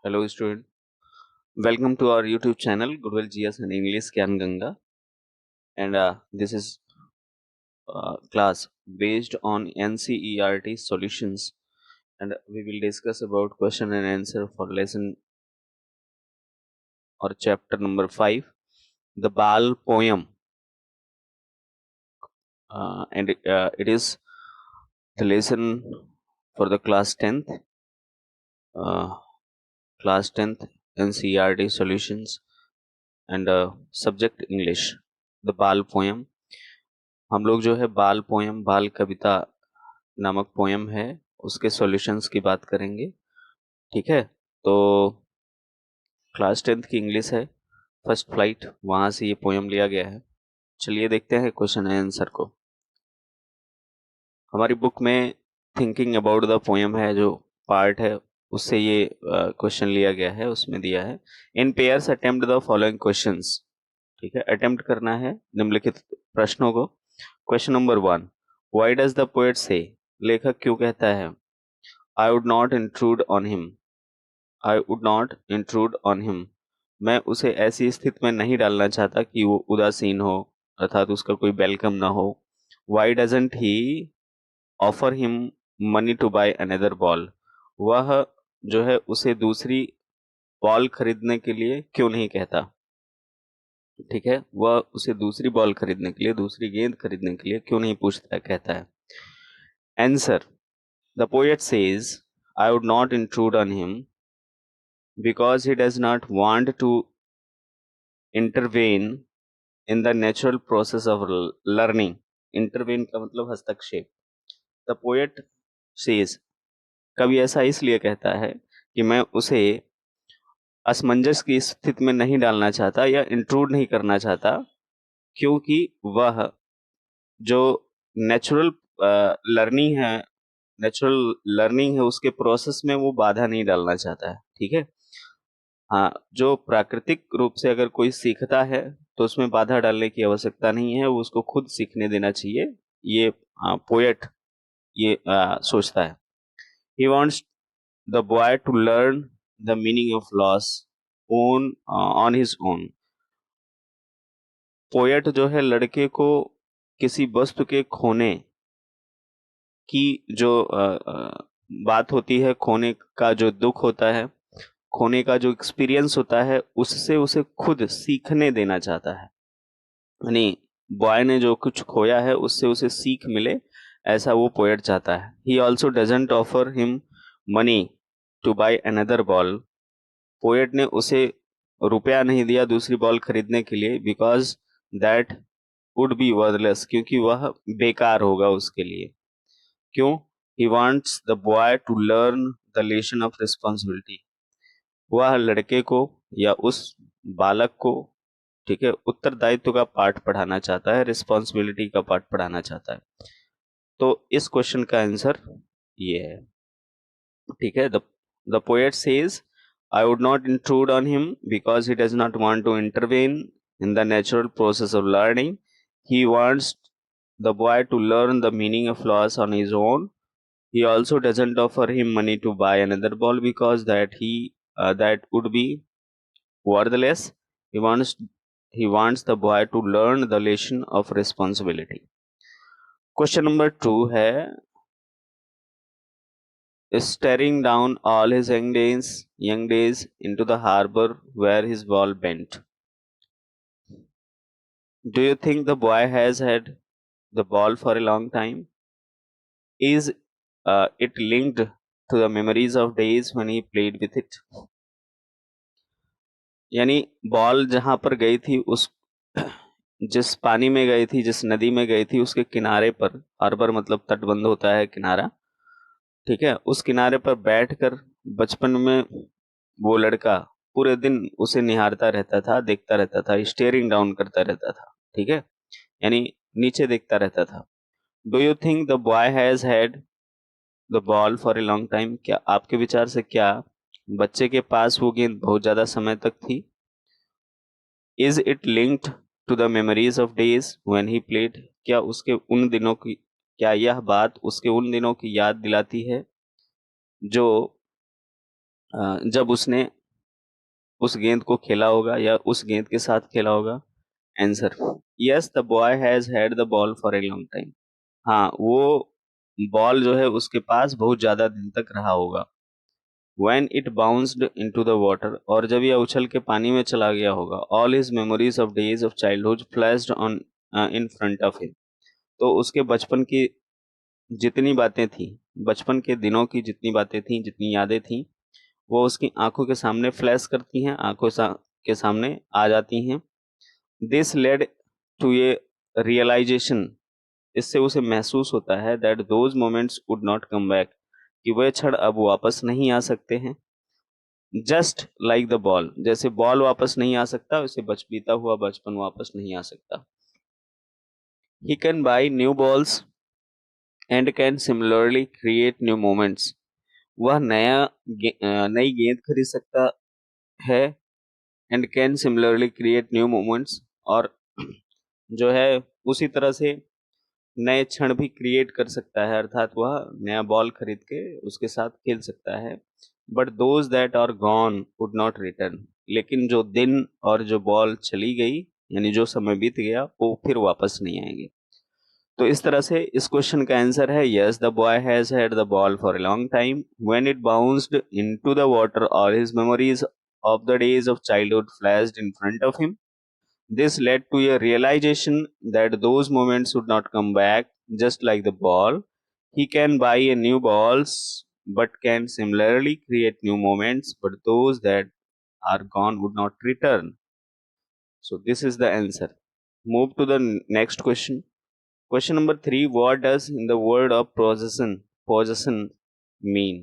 Hello, student. Welcome to our YouTube channel, Goodwill GS and English Gyan Ganga. And this is class based on NCERT solutions. And we will discuss about question and answer for lesson or chapter number 5, the Bal poem. And it is the lesson for the class 10th. Class 10th NCERT solutions and subject English, the Bal poem. हम लोग जो है बाल poem बाल कविता नामक poem है उसके solutions की बात करेंगे। ठीक है, तो क्लास 10th की इंग्लिश है, फर्स्ट फ्लाइट, वहां से ये पोयम लिया गया है। चलिए देखते हैं क्वेश्चन एंड आंसर को। हमारी बुक में थिंकिंग अबाउट द पोयम है जो पार्ट है, उससे ये क्वेश्चन लिया गया है। उसमें दिया है इन pairs attempt the following questions. ठीक है, अटेम्प्ट करना है निम्नलिखित प्रश्नों को। Question number 1, why does the poet से, लेखक क्यों कहता है आई would not intrude on him, I would not intrude on him, मैं उसे ऐसी स्थिति में नहीं डालना चाहता कि वो उदासीन हो, अर्थात उसका कोई वेलकम ना हो। Why doesn't he offer him money to buy another ball, वह जो है उसे दूसरी बॉल खरीदने के लिए क्यों नहीं कहता। ठीक है, वह उसे दूसरी बॉल खरीदने के लिए, दूसरी गेंद खरीदने के लिए क्यों नहीं पूछता है, कहता है। Answer, the poet says I would not intrude on him because he does not want to intervene in the natural process of learning. Intervene का मतलब हस्तक्षेप। The poet says, कवि ऐसा इसलिए कहता है कि मैं उसे असमंजस की स्थिति में नहीं डालना चाहता या इंट्रूड नहीं करना चाहता, क्योंकि वह जो नेचुरल लर्निंग है, नेचुरल लर्निंग है उसके प्रोसेस में वो बाधा नहीं डालना चाहता है। ठीक है, हाँ, जो प्राकृतिक रूप से अगर कोई सीखता है तो उसमें बाधा डालने की आवश्यकता नहीं है, वो उसको खुद सीखने देना चाहिए। ये पोएट ये सोचता है। He wants the boy to learn the meaning of loss own on his own. Poet जो है लड़के को किसी वस्तु के खोने की जो बात होती है, खोने का जो दुख होता है, खोने का जो एक्सपीरियंस होता है, उससे उसे खुद सीखने देना चाहता है। यानी बॉय ने जो कुछ खोया है उससे उसे सीख मिले, ऐसा वो पोएट चाहता है। He also doesn't offer him money to buy another ball, poet ने उसे रुपया नहीं दिया दूसरी बॉल खरीदने के लिए, because that would be worthless, क्योंकि वह बेकार होगा उसके लिए। क्यों? He wants the boy to learn the lesson of responsibility, वह लड़के को या उस बालक को, ठीक है, उत्तरदायित्व का पाठ पढ़ाना चाहता है, रिस्पॉन्सिबिलिटी का पाठ पढ़ाना चाहता है। तो इस क्वेश्चन का आंसर ये है। ठीक है, the poet says I would not intrude on him because he does not want to intervene in the natural process of learning, he wants the boy to learn the meaning of loss on his own, he also doesn't offer him money to buy another ball because that would be worthless. He wants the boy to learn the lesson of responsibility. Question number 2 है staring down all his young days into the harbor where his ball bent. Do you think the boy has had the ball for a long time? Is it linked to the memories of days when he played with it? यानी ball जहां पर गई थी, उस जिस पानी में गई थी, जिस नदी में गई थी, उसके किनारे पर, हार्बर मतलब तटबंध होता है, किनारा, ठीक है, उस किनारे पर बैठकर बचपन में वो लड़का पूरे दिन उसे निहारता रहता था, देखता रहता था, स्टेयरिंग डाउन करता रहता था। ठीक है, यानी नीचे देखता रहता था। Do you think the boy has had the ball for a long time, क्या आपके विचार से क्या बच्चे के पास वो गेंद बहुत ज्यादा समय तक थी? Is it linked to the memories of days when he played, क्या उसके उन दिनों की, क्या यह बात उसके उन दिनों की याद दिलाती है जो जब उसने उस गेंद को खेला होगा या उस गेंद के साथ खेला होगा। Answer, yes the boy has had the ball for a long time. हाँ, वो बॉल जो है उसके पास बहुत ज्यादा दिन तक रहा होगा। When it bounced into the water, और जब यह उछल के पानी में चला गया होगा, all his memories of days of childhood flashed on in front of him। तो उसके बचपन की जितनी बातें थी, बचपन के दिनों की जितनी बातें थी, जितनी यादें थी, वो उसकी आंखों के सामने फ्लैश करती हैं, के सामने आ जाती हैं। This led to a realization, इससे उसे महसूस होता है that those moments would not come back, कि वह क्षण अब वापस नहीं आ सकते हैं। जस्ट लाइक द बॉल, जैसे बॉल वापस नहीं आ सकता, उसे बीता हुआ बचपन वापस नहीं आ सकता। He can buy new balls and can similarly create new moments. वह नई गेंद खरीद सकता है, and can similarly create new moments, और जो है उसी तरह से नए क्षण भी क्रिएट कर सकता है, अर्थात वह नया बॉल खरीद के उसके साथ खेल सकता है। But those that are gone would not return, लेकिन जो दिन और जो बॉल चली गई, यानी जो समय बीत गया, वो फिर वापस नहीं आएंगे। तो इस तरह से इस क्वेश्चन का आंसर है yes the boy has had the ball for a long time when it bounced into the water और his memories of the days of childhood flashed in front of him. This led to a realization that those moments would not come back, just like the ball. He can buy a new balls, but can similarly create new moments, but those that are gone would not return. So this is the answer. Move to the next question. Question number 3. What does in the word of possession mean?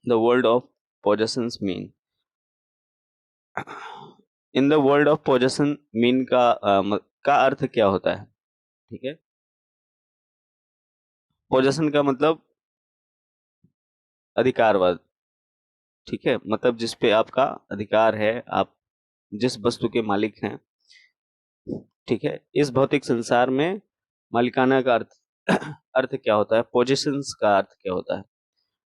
The word of possessions mean. In the world of possession mean का अर्थ क्या होता है? ठीक है, possession का मतलब अधिकारवाद। ठीक है, मतलब जिस पे आपका अधिकार है, आप जिस वस्तु के मालिक हैं। ठीक है, इस भौतिक संसार में मालिकाना का अर्थ अर्थ क्या होता है, पोजेशंस का अर्थ क्या होता है?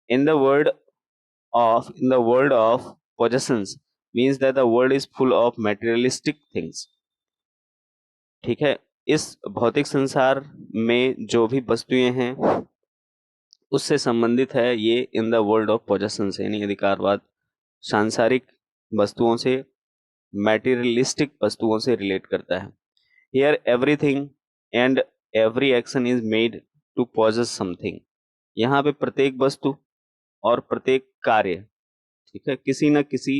In the word in the world of possessions means that the world is full of materialistic things. ठीक है, इस भौतिक संसार में जो भी वस्तुएं हैं उससे संबंधित है ये in the world of possession से, यानी अधिकारवाद सांसारिक वस्तुओं से, मैटेरियलिस्टिक वस्तुओं से रिलेट करता है। Here everything and every action is made to possess something. यहाँ पे प्रत्येक वस्तु और प्रत्येक कार्य, ठीक है, किसी न किसी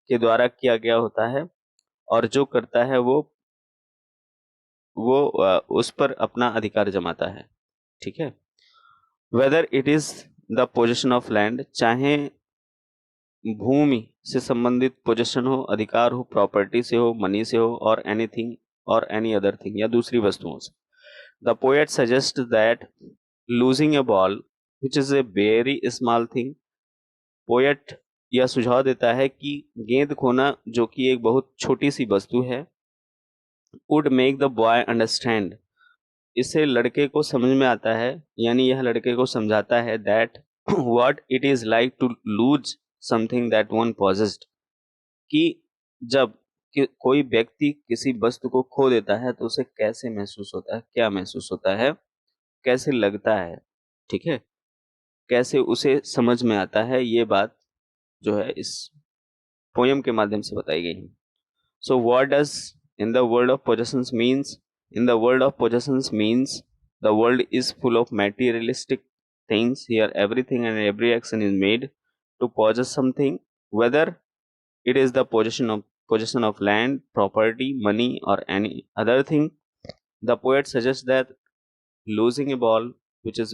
के द्वारा किया गया होता है, और जो करता है वो उस पर अपना अधिकार जमाता है। ठीक है, whether it is the possession of land, चाहे भूमि से संबंधित पोजेशन हो, अधिकार हो, प्रॉपर्टी से हो, मनी से हो, और एनीथिंग और एनी अदर थिंग, या दूसरी वस्तुओं से। The poet suggest that losing A ball which is a very small thing. Poet यह सुझाव देता है कि गेंद खोना, जो कि एक बहुत छोटी सी वस्तु है, would make the boy understand, इससे लड़के को समझ में आता है, यानी यह लड़के को समझाता है that what it is like to lose something that one possessed, कि जब कोई व्यक्ति किसी वस्तु को खो देता है तो उसे कैसे महसूस होता है, क्या महसूस होता है, कैसे लगता है। ठीक है, कैसे उसे समझ में आता है, ये बात जो है इस पोयम के माध्यम से बताई गई है। So what does in the world of possessions means? In the world of possessions means the world is full of materialistic things. Here everything and every action is made to possess something, whether it is the possession of land, property, money, or any other thing. The poet suggests that losing a ball, which is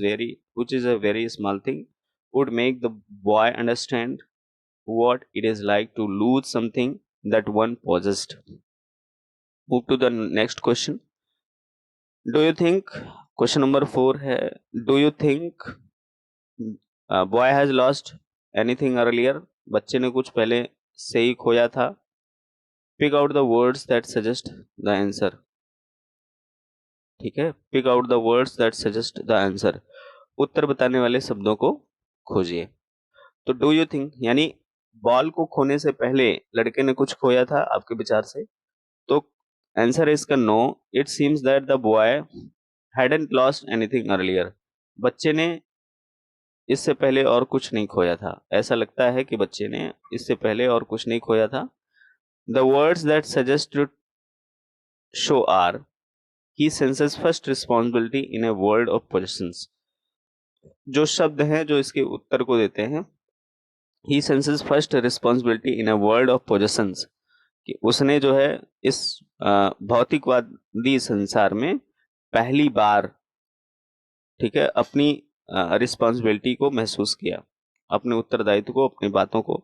a very small thing, would make the boy understand what it is like to lose something that one possessed. Move to the next question. Do you think, question number 4 है, do you think boy has lost anything earlier? बच्चे ने कुछ पहले से ही खोया था। Pick out the words that suggest the answer. ठीक है, pick out the words that suggest the answer. उत्तर बताने वाले शब्दों को खोजिए। तो डू यू थिंक, यानी बॉल को खोने से पहले लड़के ने कुछ खोया था आपके विचार से? तो आंसर है इसका no, it seems that the boy hadn't lost anything earlier. बच्चे ने इससे पहले और कुछ नहीं खोया था, ऐसा लगता है कि बच्चे ने इससे पहले और कुछ नहीं खोया था। The words that suggest to show are, he senses first responsibility in a world of possessions. जो शब्द हैं जो इसके उत्तर को देते हैं, he senses first responsibility in a world of possessions, कि उसने जो है इस भौतिकवादी संसार में पहली बार, ठीक है, अपनी रिस्पॉन्सिबिलिटी को महसूस किया, अपने उत्तरदायित्व को, अपनी बातों को,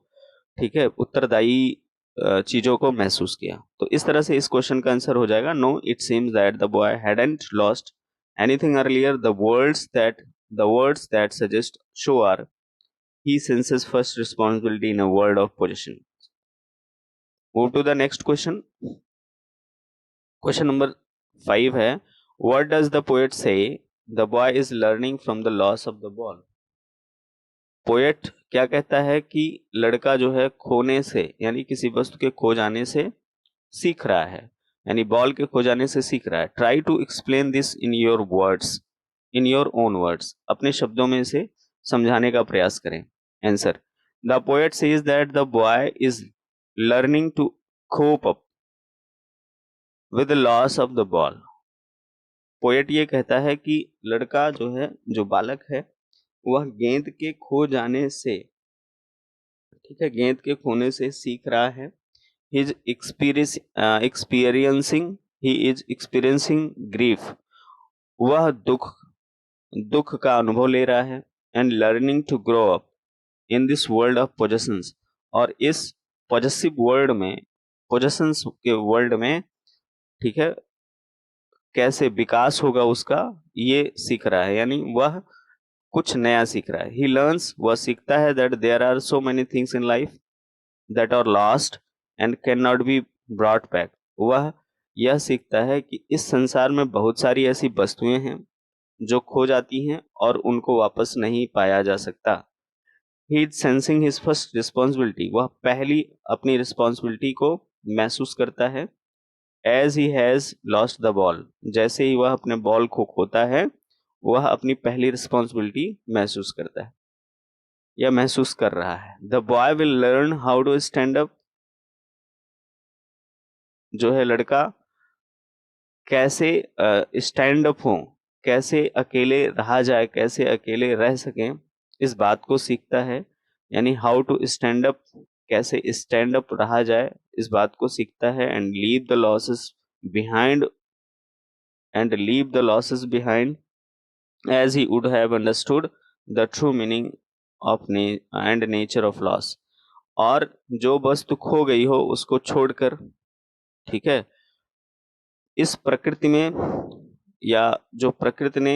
ठीक है, उत्तरदायी चीजों को महसूस किया। तो इस तरह से इस क्वेश्चन का आंसर हो जाएगा no, it seems that the boy hadn't lost anything earlier, the words that suggest show are, he senses first responsibility in a world of possession. Move to the next question. Question number 5 है, what does the poet say the boy is learning from the loss of the ball? Poet क्या कहता है कि लड़का जो है खोने से, यानी किसी वस्तु के खो जाने से सीख रहा है, यानी बॉल के खो जाने से सीख रहा है। Try to explain this in your words, in your own words, अपने शब्दों में इसे समझाने का प्रयास करें। Answer, the poet says that the boy is learning to cope up with the loss of the ball. Poet ये कहता है कि लड़का जो है, जो बालक है, वह गेंद के खो जाने से, ठीक है, गेंद के खोने से सीख रहा है। he is experiencing he is experiencing grief, वह दुख का अनुभव ले रहा है। And learning to grow up in this world of possessions, और इस पॉजेसिव वर्ल्ड में, पोजेशंस के वर्ल्ड में, ठीक है, कैसे विकास होगा उसका, ये सीख रहा है, यानी वह कुछ नया सीख रहा है। ही लर्न्स, वह सीखता है, that there are so many things in life that are lost and can not be brought back. वह यह सीखता है कि इस संसार में बहुत सारी ऐसी वस्तुएं हैं जो खो जाती हैं और उनको वापस नहीं पाया जा सकता। He is sensing his first responsibility, वह पहली अपनी रिस्पॉन्सिबिलिटी को महसूस करता है। As he has lost the ball, जैसे ही वह अपने बॉल को खोता है, वह अपनी पहली रिस्पॉन्सिबिलिटी महसूस करता है या महसूस कर रहा है। The boy will learn how to stand up, जो है लड़का कैसे स्टैंड अप हो, कैसे अकेले रहा जाए, कैसे अकेले रह सकें, इस बात को सीखता है। यानी हाउ टू स्टैंड अप, कैसे स्टैंड अप रहा जाए, इस बात को सीखता है। And leave the losses behind, and leave the losses behind, as he would have understood the true meaning of and nature of loss. और जो वस्तु खो गई हो उसको छोड़कर, ठीक है, इस प्रकृति में, या जो प्रकृति ने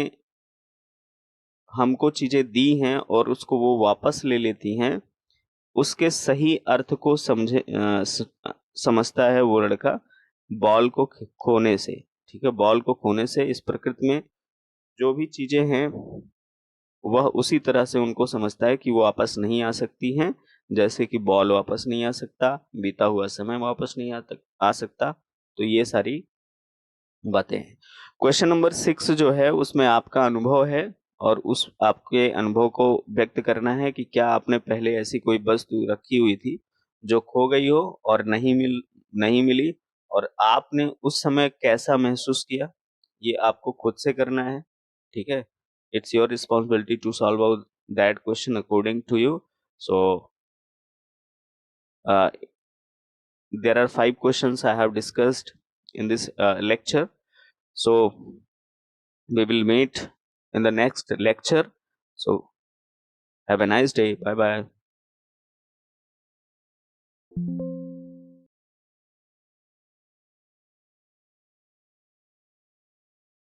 हमको चीजें दी हैं और उसको वो वापस ले लेती हैं, उसके सही अर्थ को समझता है वो लड़का बॉल को खोने से, ठीक है, बॉल को खोने से। इस प्रकृति में जो भी चीजें हैं वह उसी तरह से उनको समझता है कि वो वापस नहीं आ सकती हैं, जैसे कि बॉल वापस नहीं आ सकता, बीता हुआ समय वापस नहीं आ सकता। तो ये सारी बातें हैं। क्वेश्चन नंबर 6 जो है उसमें आपका अनुभव है, और उस आपके अनुभव को व्यक्त करना है कि क्या आपने पहले ऐसी कोई वस्तु रखी हुई थी जो खो गई हो और नहीं मिली, और आपने उस समय कैसा महसूस किया, ये आपको खुद से करना है, ठीक है। It's your responsibility to solve out that question according to you. So uh, there are 5 questions I have discussed in this lecture. So we will meet in the next lecture. So have a nice day. Bye bye.